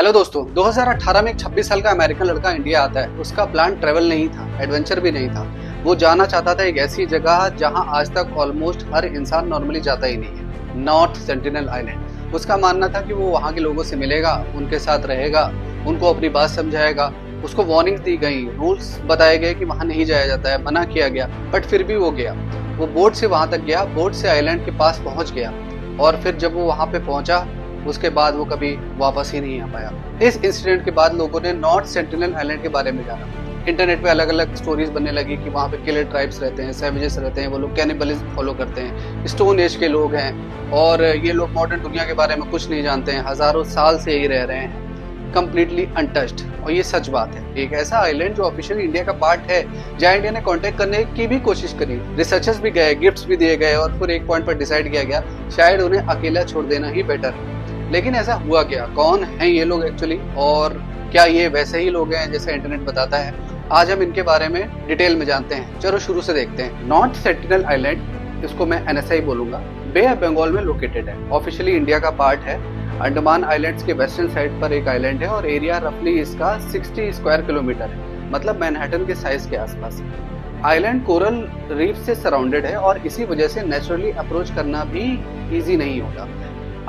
Hello दोस्तों, 2018 में एक 26 साल का अमेरिकन लड़का इंडिया आता है। उसका प्लान ट्रेवल नहीं था, एडवेंचर भी नहीं था। वो जाना चाहता था एक ऐसी जगह जहां आज तक ऑलमोस्ट हर इंसान नॉर्मली जाता ही नहीं है, नॉर्थ सेंटिनल आइलैंड। उसका मानना था कि वो वहां के लोगों से मिलेगा, उनके साथ रहेगा, उनको अपनी बात समझाएगा। उसको वार्निंग दी गई, रूल्स बताए गए कि वहां नहीं जाया जाता है, मना किया गया, बट फिर भी वो गया। वो बोट से वहां तक गया, बोट से आइलैंड के पास पहुंच गया और फिर जब वो वहां पे पहुंचा उसके बाद वो कभी वापस ही नहीं आ पाया। इस इंसिडेंट के बाद लोगों ने नॉर्थ सेंटिनल आइलैंड के बारे में जाना। इंटरनेट पे अलग अलग स्टोरीज बनने लगी कि वहाँ पे किलर ट्राइब्स रहते हैं, सैवेजेस रहते हैं, वो लोग कैनिबलिज्म फॉलो करते हैं, स्टोन एज के लोग हैं और ये लोग मॉडर्न दुनिया के बारे में कुछ नहीं जानते हैं, हजारों साल से यही रह रहे हैं, कंप्लीटली अनटच्ड। और ये सच बात है। एक ऐसा आइलैंड जो ऑफिशियली इंडिया का पार्ट है, जहाँ इंडिया ने कांटेक्ट करने की भी कोशिश करी, रिसर्चर्स भी गए, गिफ्ट्स भी दिए गए और फिर एक पॉइंट पर डिसाइड किया गया शायद उन्हें अकेला छोड़ देना ही बेटर है। लेकिन ऐसा हुआ क्या? कौन है ये लोग एक्चुअली, और क्या ये वैसे ही लोग हैं जैसे इंटरनेट बताता है? आज हम इनके बारे में डिटेल में जानते हैं। चलो शुरू से देखते हैं। नॉर्थ सेंटिनल आइलैंड, इसको मैं एनएसआई बोलूंगा, बे ऑफ बंगाल में लोकेटेड है। ऑफिशियली इंडिया का पार्ट है। अंडमान आइलैंड्स के वेस्टर्न साइड पर एक आइलैंड है और एरिया रफली इसका 60 स्क्वायर किलोमीटर है, मतलब मैनहट्टन के साइज के आसपास। आइलैंड कोरल रीफ से सराउंडेड है और इसी वजह से नेचुरली अप्रोच करना भी इजी नहीं होगा।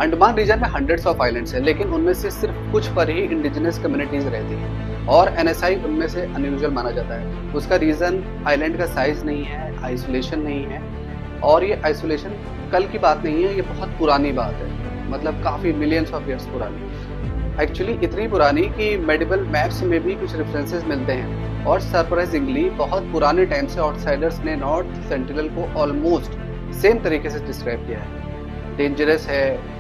अंडमान रीजन में हंड्रेड्स ऑफ आइलैंड्स हैं, लेकिन उनमें से सिर्फ कुछ पर ही इंडिजिनस कम्युनिटीज रहती हैं और एनएसआई उनमें से अनयूजुअल माना जाता है। उसका रीजन आइलैंड का साइज नहीं है, आइसोलेशन नहीं है, और ये आइसोलेशन कल की बात नहीं है, ये बहुत पुरानी बात है, मतलब काफी मिलियंस ऑफ ईयर्स पुरानी। एक्चुअली इतनी पुरानी कि मेडिवल मैप्स में भी कुछ रेफरेंसेस मिलते हैं और सरप्राइजिंगली बहुत पुराने टाइम से आउटसाइडर्स ने नॉर्थ सेंटिनल को ऑलमोस्ट सेम तरीके से डिस्क्राइब किया है। डेंजरस है,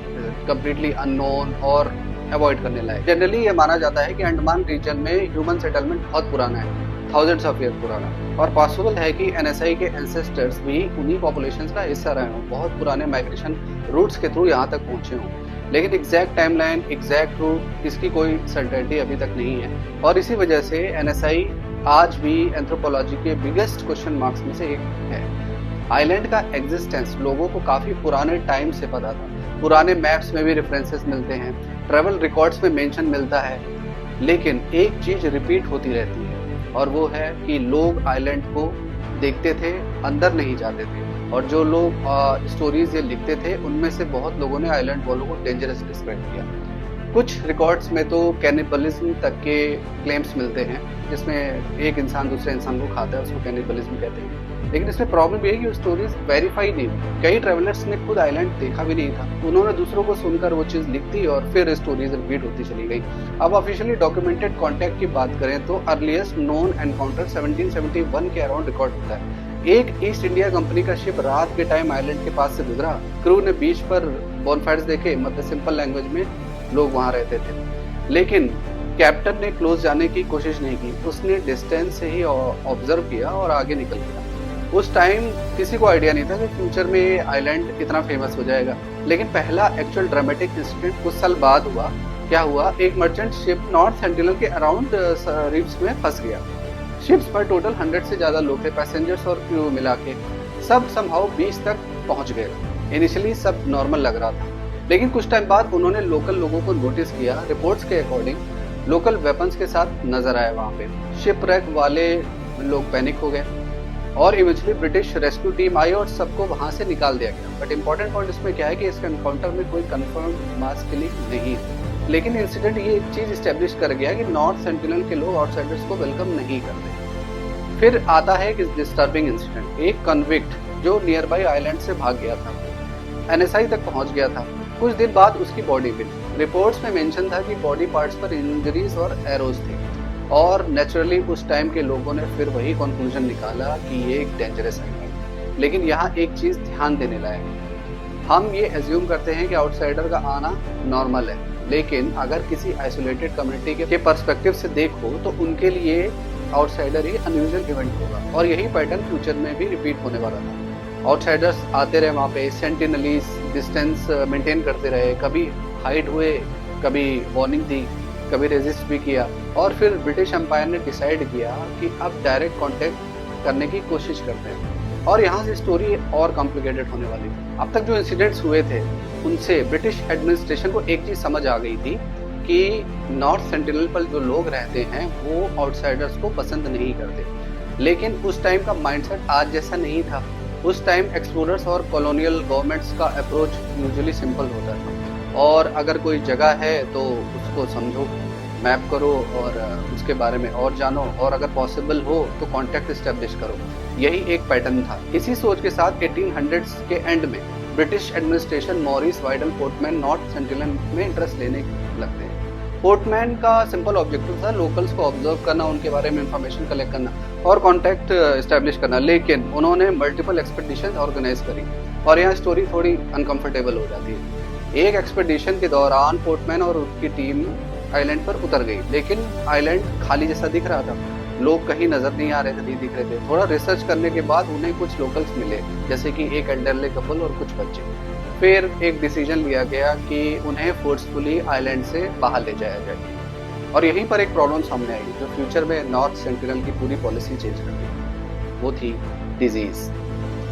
कंप्लीटली अननोन और अवॉइड करने लायक। जनरली ये माना जाता है कि अंडमान रीजन में ह्यूमन सेटलमेंट बहुत पुराना है, थाउजेंड्स ऑफ ईयर पुराना, और पॉसिबल है कि एनएसआई के एंसेस्टर्स भी उन्हीं पॉपुलेशंस का हिस्सा रहे हों, बहुत पुराने माइग्रेशन रूट्स के थ्रू यहाँ तक पहुंचे हों। लेकिन एग्जैक्ट टाइमलाइन, एग्जैक्ट रूट, इसकी कोई सर्टेनिटी अभी तक नहीं है और इसी वजह से एनएसआई आज भी एंथ्रोपोलॉजी के बिगेस्ट क्वेश्चन मार्क्स में से एक है। आइलैंड का एग्जिस्टेंस लोगों को काफी पुराने टाइम से पता था, पुराने मैप्स में भी रेफरेंसेस मिलते हैं, ट्रैवल रिकॉर्ड्स में मेंशन मिलता है, लेकिन एक चीज रिपीट होती रहती है और वो है कि लोग आइलैंड को देखते थे, अंदर नहीं जाते थे। और जो लोग स्टोरीज ये लिखते थे उनमें से बहुत लोगों ने आइलैंड वालों को डेंजरस डिस्क्राइब किया। कुछ रिकॉर्ड्स में तो कैनिबलिज्म तक के क्लेम्स मिलते हैं, जिसमें एक इंसान दूसरे इंसान को खाता है, उसको कैनिबलिज्म कहते हैं। लेकिन इसमें प्रॉब्लम ये है कि स्टोरीज वेरीफाई नहीं हुई। कई ट्रैवलर्स ने खुद आइलैंड देखा भी नहीं था, उन्होंने दूसरों को सुनकर वो चीज लिख दी और फिर स्टोरीज रिपीट होती चली गई। अब ऑफिशियली डॉक्यूमेंटेड कॉन्टेक्ट की बात करें तो अर्लीस्ट नोन एनकाउंटर 1771 के अराउंड रिकॉर्ड होता है। एक ईस्ट इंडिया कंपनी का शिप रात के टाइम आइलैंड के पास से गुजरा, क्रू ने बीच पर बॉनफायर्स देखे, मतलब सिंपल लैंग्वेज में लोग वहां रहते थे, लेकिन कैप्टन ने क्लोज जाने की कोशिश नहीं की, उसने डिस्टेंस से ही ऑब्जर्व किया और आगे निकल गया। उस टाइम किसी को आइडिया नहीं था कि फ्यूचर में ये आइलैंड इतना फेमस हो जाएगा। लेकिन पहला एक्चुअल ड्रामेटिक इंसिडेंट कुछ साल बाद हुआ। क्या हुआ? एक मर्चेंट शिप नॉर्थ सेंटिनल के अराउंड रीफ्स में फंस गया। शिप्स पर टोटल 100 से ज्यादा लोग थे, पैसेंजर्स और क्रू मिला के। सब समहाउ बीच तक पहुंच गए। इनिशियली सब नॉर्मल लग रहा था, लेकिन कुछ टाइम बाद उन्होंने लोकल लोगों को नोटिस किया। रिपोर्ट्स के अकॉर्डिंग लोकल वेपन्स के साथ नजर आए वहां पे। शिपरेक वाले लोग पैनिक हो गए और इवेंचुअली ब्रिटिश रेस्क्यू टीम आई और सबको वहां से निकाल दिया गया। बट इंपॉर्टेंट पॉइंट इसमें क्या है कि इस एनकाउंटर में कोई कंफर्म मास किलिंग नहीं है, लेकिन इंसिडेंट ये एक चीज स्टेब्लिश कर गया कि नॉर्थ सेंटिनल के लोग आउटसाइडर्स को वेलकम नहीं करते। फिर आता है कि डिस्टर्बिंग इंसिडेंट, एक कन्विक्ट जो नियर बाई आइलैंड से भाग गया था, एनएसआई तक पहुंच गया था। कुछ दिन बाद उसकी बॉडी मिली। रिपोर्ट्स में मेंशन था कि बॉडी पार्ट्स पर इंजरीज और एरोज थे और नेचुरली उस टाइम के लोगों ने फिर वही कंक्लूजन निकाला कि ये एक डेंजरस है। लेकिन यहाँ एक चीज ध्यान देने लायक है, हम ये एज्यूम करते हैं कि आउटसाइडर का आना नॉर्मल है, लेकिन अगर किसी आइसोलेटेड कम्युनिटी के पर्सपेक्टिव से देखो तो उनके लिए आउटसाइडर ही अनयूजुअल इवेंट होगा और यही पैटर्न फ्यूचर में भी रिपीट होने वाला था। आउटसाइडर्स आते रहे वहाँ पे, सेंटिनलीज डिस्टेंस मेंटेन करते रहे, कभी हाइड हुए, कभी वार्निंग दी, कभी रेजिस्ट भी किया, और फिर ब्रिटिश एम्पायर ने डिसाइड किया कि अब डायरेक्ट कांटेक्ट करने की कोशिश करते हैं। और यहाँ से स्टोरी और कॉम्प्लिकेटेड होने वाली थी। अब तक जो इंसिडेंट्स हुए थे उनसे ब्रिटिश एडमिनिस्ट्रेशन को एक चीज समझ आ गई थी कि नॉर्थ सेंटिनल पर जो लोग रहते हैं वो आउटसाइडर्स को पसंद नहीं करते। लेकिन उस टाइम का माइंडसेट आज जैसा नहीं था। उस टाइम एक्सप्लोरर्स और कॉलोनियल गवर्नमेंट्स का अप्रोच यूजुअली सिंपल होता था, और अगर कोई जगह है तो उसको समझो, मैप करो और उसके बारे में और जानो, और अगर पॉसिबल हो तो कांटेक्ट इस्टेब्लिश करो। यही एक पैटर्न था। इसी सोच के साथ 1800s के एंड में British administration Maurice Vidal Portman North Sentinel में इंटरेस्ट लेने लगते हैं। पोर्टमैन का सिंपल ऑब्जेक्टिव था लोकल्स को ऑब्जर्व करना, उनके बारे में इंफॉर्मेशन कलेक्ट करना और कांटेक्ट एस्टेब्लिश करना। लेकिन उन्होंने मल्टीपल एक्सपेडिशन ऑर्गेनाइज करी, और यहाँ स्टोरी थोड़ी अनकंफर्टेबल हो जाती है। एक एक्सपेडिशन के दौरान पोर्टमैन और उनकी टीम आइलैंड पर उतर गई, लेकिन आइलैंड खाली जैसा दिख रहा था। लोग कहीं नजर नहीं आ रहे थे, नहीं दिख रहे थे। थोड़ा रिसर्च करने के बाद उन्हें कुछ लोकल्स मिले, जैसे कि एक एल्डरली कपल और कुछ बच्चे। फिर एक डिसीजन लिया गया कि उन्हें फोर्सफुली आइलैंड से बाहर ले जाया जाए। और यहीं पर एक प्रॉब्लम सामने आई जो फ्यूचर में नॉर्थ सेंटिनल की पूरी पॉलिसी चेंज कर दी। वो थी डिजीज।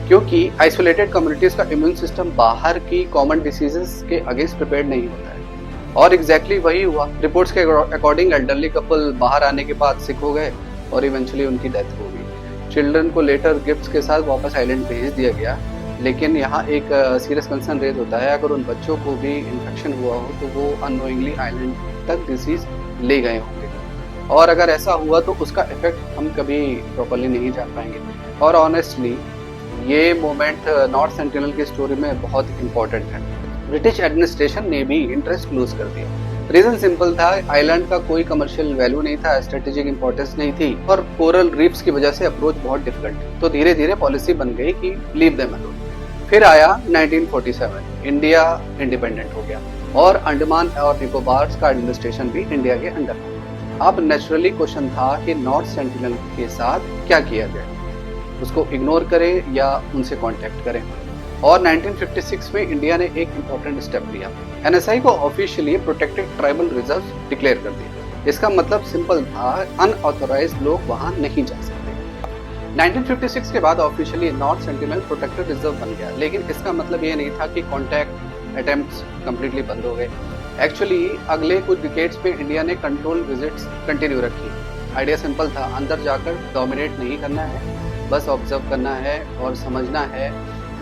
क्योंकि आइसोलेटेड कम्युनिटीज का इम्यून सिस्टम बाहर की कॉमन डिसीजेस के अगेंस्ट प्रिपेयर्ड नहीं होता है, और एग्जैक्टली वही हुआ। रिपोर्ट्स के अकॉर्डिंग एल्डरली कपल बाहर आने के बाद सिक हो गए और इवेंचुअली उनकी डेथ हो गई। चिल्ड्रन को लेटर गिफ्ट्स के साथ वापस आइलैंड भेज दिया गया। लेकिन यहाँ एक सीरियस कंसर्न रेज होता है, अगर उन बच्चों को भी इन्फेक्शन हुआ हो तो वो अननोइंगली आइलैंड तक डिसीज ले गए होंगे, और अगर ऐसा हुआ तो उसका इफेक्ट हम कभी प्रॉपरली नहीं जान पाएंगे। और ऑनेस्टली ये मोमेंट नॉर्थ सेंटिनल की स्टोरी में बहुत इंपॉर्टेंट है। ब्रिटिश एडमिनिस्ट्रेशन ने भी इंटरेस्ट लूज कर दिया। रीजन सिंपल था, आइलैंड का कोई कमर्शियल वैल्यू नहीं था, स्ट्रेटेजिक इंपॉर्टेंस नहीं थी, और कोरल रीफ्स की वजह से अप्रोच बहुत डिफिकल्ट। तो धीरे धीरे पॉलिसी बन गई कि लीव देम अलोन। फिर आया 1947, इंडिया इंडिपेंडेंट हो गया और अंडमान और निकोबार का एडमिनिस्ट्रेशन भी इंडिया के अंडर था। अब नेचुरली क्वेश्चन था कि नॉर्थ सेंटिनल के साथ क्या किया जाए, उसको इग्नोर करें या उनसे कांटेक्ट करें। और 1956 में इंडिया ने एक इम्पोर्टेंट स्टेप लिया, एनएसआई को officially protected tribal reserve declare कर दिया। इसका मतलब सिंपल था, अनऑथोराइज्ड लोग वहां नहीं जा सकते। 1956 के बाद officially north sentinel protected reserve बन गया, लेकिन इसका मतलब ये नहीं था कि कॉन्टैक्ट अटेम्प्ट्स कंप्लीटली बंद हो गए। एक्चुअली अगले कुछ डिकेड्स में इंडिया ने कंट्रोल विजिट्स कंटिन्यू रखी। आइडिया सिंपल था, अंदर जाकर डोमिनेट नहीं करना है, बस ऑब्जर्व करना है और समझना है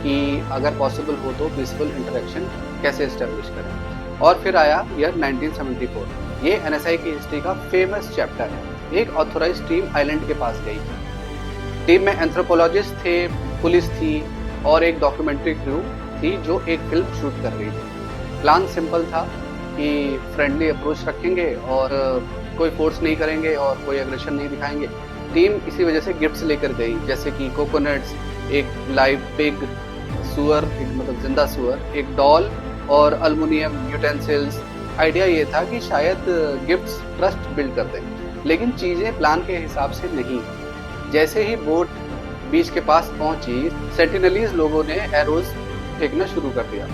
कि अगर पॉसिबल हो तो पीसफुल इंटरेक्शन कैसे एस्टेब्लिश करें। और फिर आया ईयर 1974। ये एनएसआई की हिस्ट्री का फेमस चैप्टर है। एक ऑथोराइज्ड टीम आइलैंड के पास गई। टीम में एंथ्रोपोलॉजिस्ट थे, पुलिस थी और एक डॉक्यूमेंट्री क्रू थी जो एक फिल्म शूट कर रही थी। प्लान सिंपल था कि फ्रेंडली अप्रोच रखेंगे और कोई फोर्स नहीं करेंगे और कोई एग्रेशन नहीं दिखाएंगे। टीम इसी वजह से गिफ्ट्स लेकर गई, जैसे कि कोकोनट्स, एक लाइव पिग, सुअर, मतलब जिंदा सुअर, एक डॉल और अल्मुनियम यूटेंसिल्स। आइडिया ये था कि शायद गिफ्ट्स ट्रस्ट बिल्ड कर दें, लेकिन चीजें प्लान के हिसाब से नहीं। जैसे ही बोट बीच के पास पहुंची, सेंटिनलीज लोगों ने एरोज फेंकना शुरू कर दिया।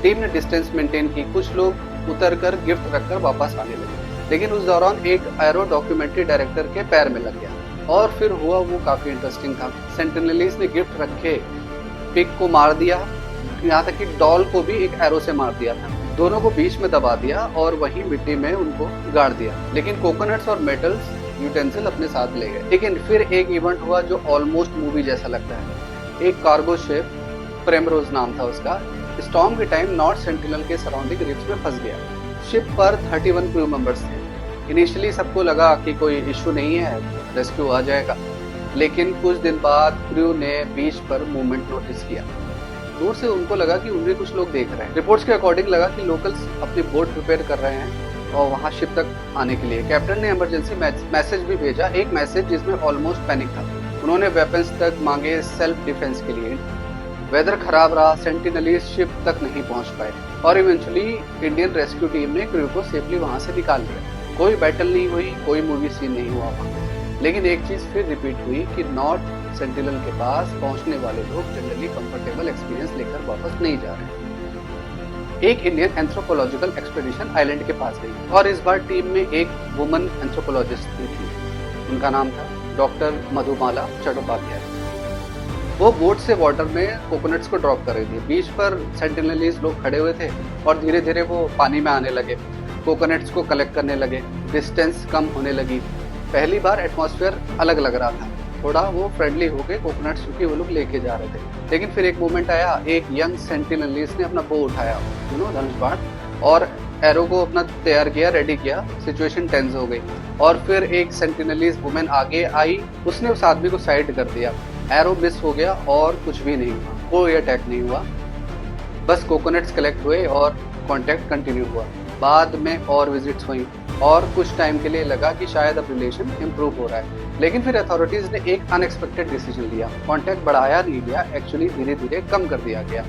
टीम ने डिस्टेंस मेंटेन की, कुछ लोग उतरकर गिफ्ट रखकर वापस आने लगे, लेकिन उस दौरान एक एरो डॉक्यूमेंट्री डायरेक्टर के पैर में लग गया। और फिर हुआ वो काफी इंटरेस्टिंग था। सेंटिनलीज ने गिफ्ट रखे पिग को मार दिया, यहाँ तक कि डॉल को भी एक एरो से मार दिया था। दोनों को बीच में दबा दिया और वहीं मिट्टी में उनको गाड़ दिया, लेकिन कोकोनट्स और मेटल्स यूटेंसिल अपने साथ ले गए। लेकिन फिर एक इवेंट हुआ जो ऑलमोस्ट मूवी जैसा लगता है। एक कार्गो शिप, प्रेमरोज नाम था उसका, स्टॉर्म के टाइम नॉर्थ सेंटिनल के सराउंडिंग रिफ्स में फंस गया। शिप पर 31 क्रू मेंबर्स थे। इनिशियली सबको लगा कि कोई इश्यू नहीं है, रेस्क्यू आ जाएगा, लेकिन कुछ दिन बाद क्रू ने बीच पर मूवमेंट नोटिस किया। दूर से उनको लगा कि उन्हें कुछ लोग देख रहे हैं। रिपोर्ट्स के अकॉर्डिंग लगा कि लोकल्स अपनी बोट प्रिपेयर कर रहे हैं और वहां शिप तक आने के लिए। कैप्टन ने इमरजेंसी मैसेज भी भेजा, एक मैसेज जिसमें ऑलमोस्ट पैनिक था। उन्होंने वेपन्स तक मांगे सेल्फ डिफेंस के लिए। वेदर खराब रहा, सेंटिनलीज शिप तक नहीं पहुंच पाए और इवेंचुअली इंडियन रेस्क्यू टीम ने क्रू को सेफली वहां से निकाल लिया। कोई बैटल नहीं हुई, कोई मूवी सीन नहीं हुआ वहां। लेकिन एक चीज फिर रिपीट हुई कि नॉर्थ सेंटिनल के पास पहुंचने वाले लोग जनरली कंफर्टेबल एक्सपीरियंस लेकर वापस नहीं जा रहे। एक इंडियन एंथ्रोपोलॉजिकल एक्सपेडिशन आइलैंड के पास गई और इस बार टीम में एक वुमन एंथ्रोपोलॉजिस्ट थी। उनका नाम था डॉक्टर मधुमाला चट्टोपाध्याय। वो बोट से वाटर में कोकोनट्स को ड्रॉप कर रही थी। बीच पर सेंटिनलीज लोग खड़े हुए थे और धीरे धीरे वो पानी में आने लगे। कोकोनट्स को कलेक्ट करने लगे, डिस्टेंस कम होने लगी। पहली बार एटमॉस्फेयर अलग लग रहा था, थोड़ा वो फ्रेंडली हो गए कोकोनट्स क्योंकि वो लोग लेके जा रहे थे। लेकिन फिर एक मोमेंट आया, एक यंग सेंटिनलिस्ट ने अपना बो उठाया, धनुष बाण, और एरो को अपना तैयार किया, रेडी किया। सिचुएशन टेंस हो गई और फिर एक सेंटिनलिस्ट वुमेन आगे आई, उसने उस आदमी को साइड कर दिया। एरो मिस हो गया और कुछ भी नहीं हुआ, कोई अटैक नहीं हुआ, बस कोकोनट्स कलेक्ट हुए और कांटेक्ट कंटिन्यू हुआ। बाद में और विजिट्स हुई और कुछ टाइम के लिए लगा कि शायद अब रिलेशन इम्प्रूव हो रहा है। लेकिन फिर अथॉरिटीज ने एक अनएक्सपेक्टेड डिसीजन लिया, कांटेक्ट बढ़ाया नहीं गया, एक्चुअली धीरे धीरे कम कर दिया गया।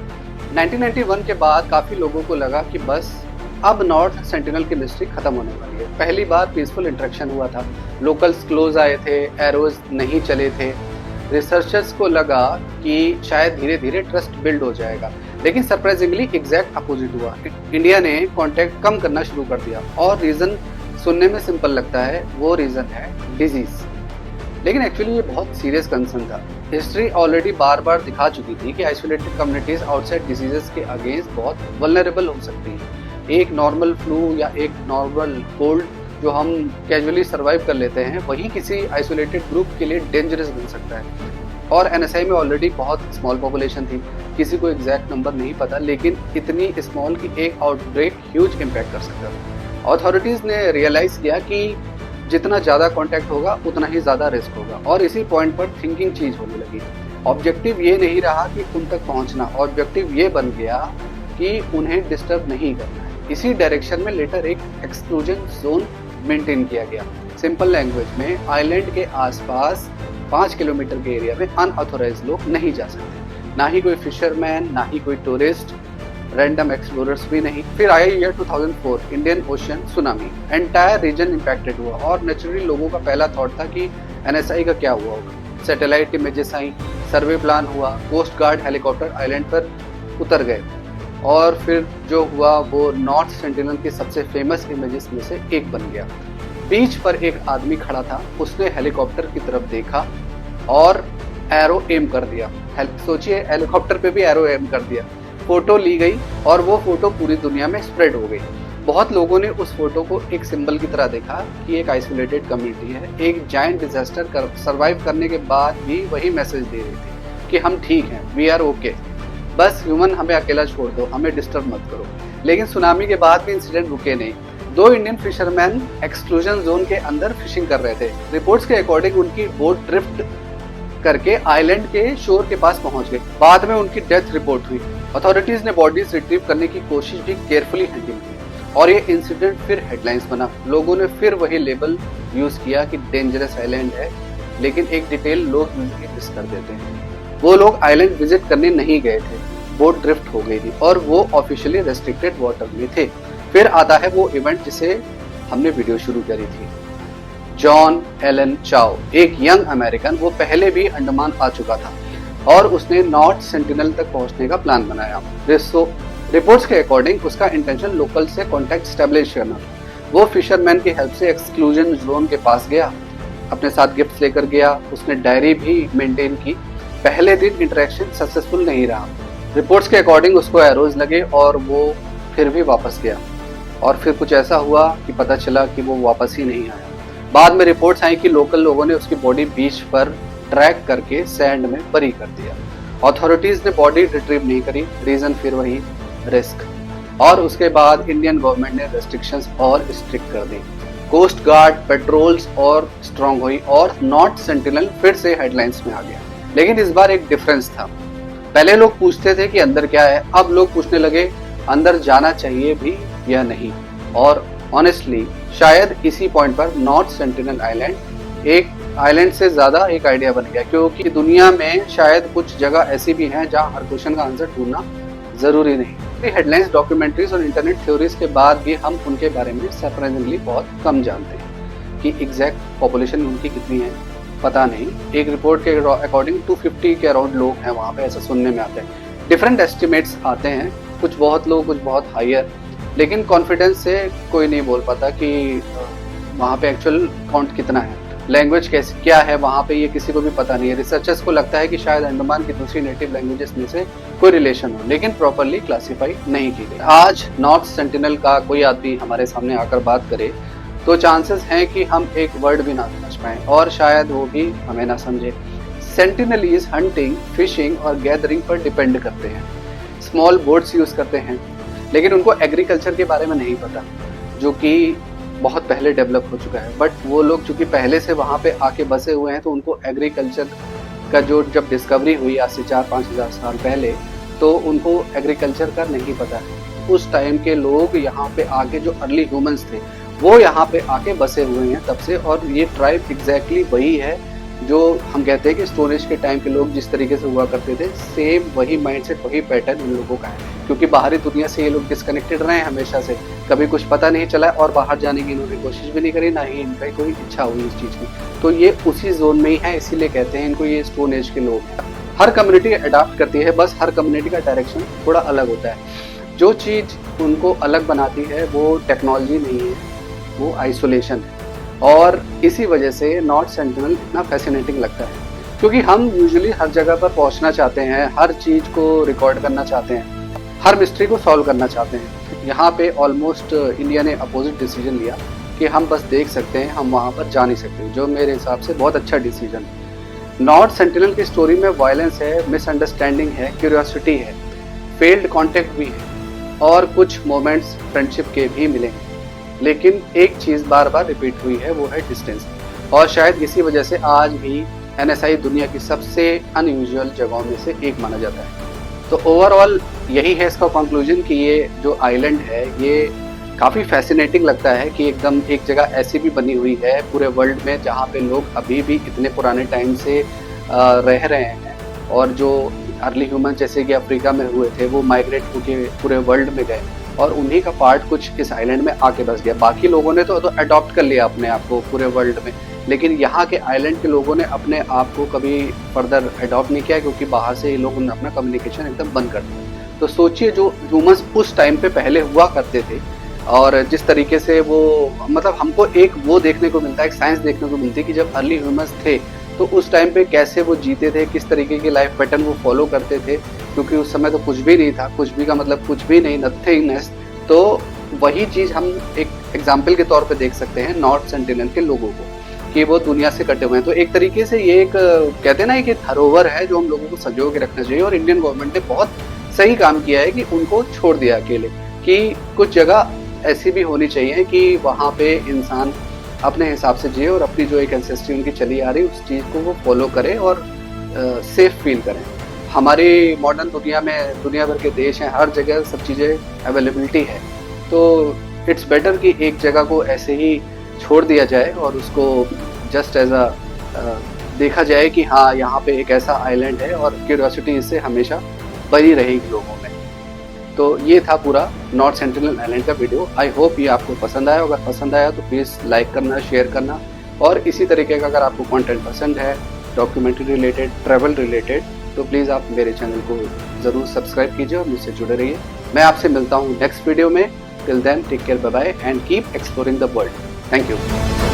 1991 के बाद काफी लोगों को लगा कि बस अब नॉर्थ सेंटिनल की मिस्ट्री खत्म होने वाली है। पहली बार पीसफुल इंटरेक्शन हुआ था, लोकल्स क्लोज आए थे, एरोज नहीं चले थे। रिसर्चर्स को लगा कि शायद धीरे धीरे ट्रस्ट बिल्ड हो जाएगा, लेकिन सरप्राइजिंगली एग्जैक्ट अपोजिट हुआ। इंडिया ने कांटेक्ट कम करना शुरू कर दिया और रीजन सुनने में सिंपल लगता है, वो रीजन है डिजीज। लेकिन एक्चुअली ये बहुत सीरियस कंसर्न था। हिस्ट्री ऑलरेडी बार बार दिखा चुकी थी कि आइसोलेटेड कम्युनिटीज आउटसाइड डिजीजेस के अगेंस्ट बहुत वल्नरेबल हो सकती हैं। एक नॉर्मल फ्लू या एक नॉर्मल कोल्ड जो हम कैजुअली सर्वाइव कर लेते हैं, वही किसी आइसोलेटेड ग्रुप के लिए डेंजरस बन सकता है। और एनएसआई में ऑलरेडी बहुत स्मॉल पॉपुलेशन थी, किसी को एग्जैक्ट नंबर नहीं पता, लेकिन इतनी स्मॉल कि एक आउटब्रेक ह्यूज इम्पैक्ट कर सकता था। अथॉरिटीज ने रियलाइज किया कि जितना ज़्यादा कॉन्टैक्ट होगा उतना ही ज़्यादा रिस्क होगा, और इसी पॉइंट पर थिंकिंग चीज होने लगी। ऑब्जेक्टिव ये नहीं रहा कि उन तक पहुंचना, ऑब्जेक्टिव ये बन गया कि उन्हें डिस्टर्ब नहीं करना है। इसी डायरेक्शन में लेटर एक एक्सक्लूजन जोन मेंटेन किया गया। सिंपल लैंग्वेज में आइलैंड के आसपास 5 किलोमीटर के एरिया में अनऑथोराइज्ड लोग नहीं जा सकते, ना ही कोई फिशरमैन, ना ही कोई टूरिस्ट, रैंडम एक्सप्लोरर्स भी नहीं। फिर आया year 2004, Indian ocean tsunami, entire reason impacted हुआ और नेचुरली लोगों का पहला थॉट था कि एनएसआई का क्या हुआ होगा। सैटेलाइट इमेजेस आई, सर्वे प्लान हुआ, कोस्ट गार्ड हेलीकॉप्टर आइलैंड पर उतर गए, और फिर जो हुआ वो नॉर्थ सेंटिनल की सबसे फेमस इमेजेस में से एक बन गया। बीच पर एक आदमी खड़ा था, उसने हेलीकॉप्टर की तरफ देखा और एरो एम कर दिया। सोचिए, हेलीकॉप्टर पे भी एरो एम कर दिया। फोटो ली गई और वो फोटो पूरी दुनिया में स्प्रेड हो गई। बहुत लोगों ने उस फोटो को एक सिंबल की तरह देखा कि एक आइसोलेटेड कम्युनिटी है, एक जायंट डिजास्टर सर्वाइव करने के बाद भी वही मैसेज दे रही थी कि हम ठीक हैं, वी आर ओके, बस ह्यूमन हमें अकेला छोड़ दो, हमें डिस्टर्ब मत करो। लेकिन सुनामी के बाद भी इंसिडेंट रुके नहीं। 2 इंडियन फिशरमैन एक्सक्लूजन जोन के अंदर फिशिंग कर रहे थे। रिपोर्ट्स के अकॉर्डिंग उनकी बोट ड्रिफ्ट करके आइलैंड के शोर के पास पहुंच गई। बाद में उनकी डेथ रिपोर्ट हुई। अथॉरिटीज ने बॉडीज रिट्रीव करने की कोशिश भी केयरफुली हैंडल की और ये इंसिडेंट फिर हेडलाइंस बना। लोगों ने फिर वही लेबल यूज किया कि डेंजरस आइलैंड है, लेकिन एक डिटेल लोग मिस कर देते हैं। वो लोग आइलैंड विजिट करने नहीं गए थे, बोट ड्रिफ्ट हो गई थी और वो ऑफिशियली रेस्ट्रिक्टेड वाटर में थे। फिर आता है वो इवेंट जिसे हमने वीडियो शुरू करी थी। जॉन एलन चाओ, एक यंग अमेरिकन, वो पहले भी अंडमान आ चुका था और उसने नॉर्थ सेंटिनल तक पहुंचने का प्लान बनाया। रिपोर्ट्स के अकॉर्डिंग उसका इंटेंशन लोकल से कॉन्टेक्ट स्टैब्लिश करना था। वो फिशरमैन की हेल्प से एक्सक्लूजन जोन के पास गया, अपने साथ गिफ्ट लेकर गया, उसने डायरी भी मेंटेन की। पहले दिन इंटरेक्शन सक्सेसफुल नहीं रहा। रिपोर्ट्स के अकॉर्डिंग उसको एरोज लगे और वो फिर भी वापस गया, और फिर कुछ ऐसा हुआ कि पता चला कि वो वापस ही नहीं आया। बाद में रिपोर्ट्स आई कि लोकल लोगों ने उसकी बॉडी बीच पर ट्रैक करके सैंड में बरी कर दिया। अथॉरिटीज ने बॉडी रिट्रीव नहीं करी, रीजन फिर वही रिस्क। और उसके बाद इंडियन गवर्नमेंट ने रेस्ट्रिक्शंस और स्ट्रिक्ट कर दी। कोस्ट गार्ड पेट्रोल्स और स्ट्रांग हुई और नॉर्थ सेंटिनल फिर से हेडलाइंस में आ गया। लेकिन इस बार एक डिफरेंस था। पहले लोग पूछते थे कि अंदर क्या है, अब लोग पूछने लगे अंदर जाना चाहिए भी या नहीं। और ऑनेस्टली शायद इसी पॉइंट पर नॉर्थ सेंटिनल आइलैंड एक आइलैंड से ज्यादा एक आइडिया बन गया, क्योंकि दुनिया में शायद कुछ जगह ऐसी भी हैं जहां हर क्वेश्चन का आंसर ढूंढना जरूरी नहीं। हेडलाइंस, डॉक्यूमेंट्रीज और इंटरनेट थ्योरीज के बाद भी हम उनके बारे में सरप्राइजिंगली बहुत कम जानते हैं कि एग्जैक्ट पॉपुलेशन उनकी कितनी है, पता नहीं। एक रिपोर्ट के अकॉर्डिंग 250 के अराउंड लोग हैं वहाँ पे, ऐसा सुनने में आता है। डिफरेंट एस्टिमेट्स आते हैं, कुछ बहुत लो, कुछ बहुत हायर, लेकिन कॉन्फिडेंस से कोई नहीं बोल पाता कि वहाँ पे एक्चुअल काउंट कितना है। लैंग्वेज कैसे क्या है वहाँ पे ये किसी को भी पता नहीं है। रिसर्चर्स को लगता है कि शायद अंडमान की दूसरी नेटिव लैंग्वेजेस में से कोई रिलेशन हो, लेकिन प्रॉपरली क्लासीफाई नहीं की गई। आज नॉर्थ सेंटिनल का कोई आदमी हमारे सामने आकर बात करे तो चांसेस हैं कि हम एक वर्ड भी ना समझ पाए और शायद वो भी हमें ना समझे। सेंटिनलीज हंटिंग, फिशिंग और गैदरिंग पर डिपेंड करते हैं, स्मॉल बोट्स यूज करते हैं, लेकिन उनको एग्रीकल्चर के बारे में नहीं पता, जो कि बहुत पहले डेवलप हो चुका है। बट वो लोग चूंकि पहले से वहाँ पे आके बसे हुए हैं तो उनको एग्रीकल्चर का जो जब डिस्कवरी हुई आज से 4-5 हज़ार साल पहले, तो उनको एग्रीकल्चर का नहीं पता है। उस टाइम के लोग यहाँ पे आके जो अर्ली ह्यूमंस थे वो यहाँ पे आके बसे हुए हैं तब से, और ये ट्राइब एग्जैक्टली वही है जो हम कहते हैं कि स्टोन एज के टाइम के लोग जिस तरीके से हुआ करते थे, सेम वही माइंडसेट, वही पैटर्न इन लोगों का है। क्योंकि बाहरी दुनिया से ये लोग डिस्कनेक्टेड रहे हैं हमेशा से, कभी कुछ पता नहीं चला और बाहर जाने की इन्होंने कोशिश भी नहीं करी, ना ही इनका कोई इच्छा हुई इस चीज़ की। तो ये उसी जोन में ही है, इसीलिए कहते हैं इनको ये स्टोन एज के लोग हैं। हर कम्युनिटी अडाप्ट करती है, बस हर कम्युनिटी का डायरेक्शन थोड़ा अलग होता है। जो चीज़ उनको अलग बनाती है वो टेक्नोलॉजी नहीं है, वो आइसोलेशन है। और इसी वजह से नॉर्थ सेंटिनल इतना फैसिनेटिंग लगता है, क्योंकि हम यूजुअली हर जगह पर पहुंचना चाहते हैं, हर चीज़ को रिकॉर्ड करना चाहते हैं, हर मिस्ट्री को सॉल्व करना चाहते हैं। यहाँ पे ऑलमोस्ट इंडिया ने अपोजिट डिसीजन लिया कि हम बस देख सकते हैं, हम वहाँ पर जा नहीं सकते, जो मेरे हिसाब से बहुत अच्छा डिसीजन है। नॉर्थ सेंटिनल की स्टोरी में वायलेंस है, मिसअंडरस्टैंडिंग है, क्यूरियोसिटी है, फेल्ड कॉन्टेक्ट भी है और कुछ मोमेंट्स फ्रेंडशिप के भी मिले हैं। लेकिन एक चीज़ बार बार रिपीट हुई है, वो है डिस्टेंस, और शायद इसी वजह से आज भी NSI दुनिया की सबसे अनयूजुअल जगहों में से एक माना जाता है। तो ओवरऑल यही है इसका कंक्लूजन कि ये जो आइलैंड है ये काफ़ी फैसिनेटिंग लगता है कि एकदम एक जगह ऐसी भी बनी हुई है पूरे वर्ल्ड में जहाँ पे लोग अभी भी इतने पुराने टाइम से रह रहे हैं, और जो अर्ली ह्यूमन जैसे कि अफ्रीका में हुए थे वो माइग्रेट होकर पूरे वर्ल्ड में गए और उन्हीं का पार्ट कुछ इस आइलैंड में आके बस गया। बाकी लोगों ने तो अडॉप्ट कर लिया अपने आप को पूरे वर्ल्ड में, लेकिन यहाँ के आइलैंड के लोगों ने अपने आप को कभी फर्दर अडॉप्ट नहीं किया, क्योंकि बाहर से ये लोग अपना कम्युनिकेशन एकदम बंद कर दिया। तो सोचिए जो ह्यूमंस उस टाइम पे पहले हुआ करते थे और जिस तरीके से वो, मतलब हमको एक वो देखने को मिलता है, एक साइंस देखने को मिलती है कि जब अर्ली ह्यूमंस थे तो उस टाइम पे कैसे वो जीते थे, किस तरीके की लाइफ पैटर्न वो फॉलो करते थे, क्योंकि उस समय तो कुछ भी नहीं था, कुछ भी का मतलब कुछ भी नहीं, नथिंगनेस। तो वही चीज़ हम एक एग्जाम्पल के तौर पे देख सकते हैं नॉर्थ सेंटिनल के लोगों को, कि वो दुनिया से कटे हुए हैं। तो एक तरीके से ये एक कहते हैं ना कि धरोहर है जो हम लोगों को संजो के रखना चाहिए, और इंडियन गवर्नमेंट ने बहुत सही काम किया है कि उनको छोड़ दिया अकेले, कि कुछ जगह ऐसी भी होनी चाहिए कि वहाँ पे इंसान अपने हिसाब से जिए और अपनी जो एक एंसेस्ट्री उनकी चली आ रही उस चीज़ को वो फॉलो करें और सेफ फील करें। हमारी मॉडर्न दुनिया में दुनिया भर के देश हैं, हर जगह सब चीज़ें अवेलेबिलिटी है, तो इट्स बेटर कि एक जगह को ऐसे ही छोड़ दिया जाए और उसको जस्ट एज अ देखा जाए कि हाँ यहाँ पे एक ऐसा आइलैंड है और क्यूरियोसिटी इससे हमेशा बनी रहेगी लोगों में। तो ये था पूरा नॉर्थ सेंटिनल आइलैंड का वीडियो। आई होप ये आपको पसंद आया। अगर पसंद आया तो प्लीज़ लाइक करना, शेयर करना, और इसी तरीके का अगर आपको कंटेंट पसंद है, डॉक्यूमेंट्री रिलेटेड, ट्रैवल रिलेटेड, तो प्लीज़ आप मेरे चैनल को ज़रूर सब्सक्राइब कीजिए और मुझसे जुड़े रहिए। मैं आपसे मिलता हूँ नेक्स्ट वीडियो में। Till then take care, bye bye and keep exploring the world. Thank you.